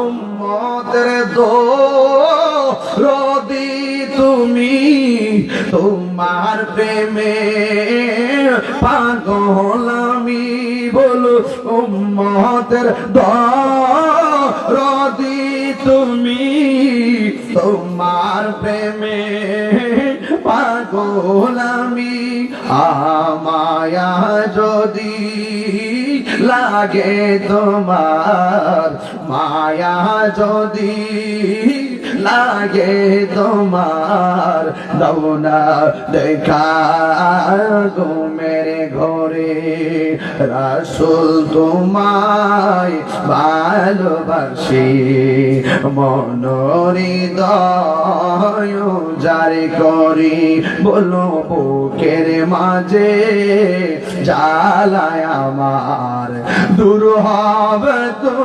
উম্মতের দরদি তুমি, তোমার প্রেমে পাগল আমি। বলো উম্মতের দরদি তুমি, তোমার প্রেমে পাগল আমি। আমায়া যদি লাগে তোমার, মায়া যদি লাগে তোমার, দাও না দেখা গো মেরে ঘরে। রাসূল তোমায় ভালোবাসি, মনোহৃদয় জারি করি। বলো বুকের মাঝে জ্বালায় আমার, দূর হবে তো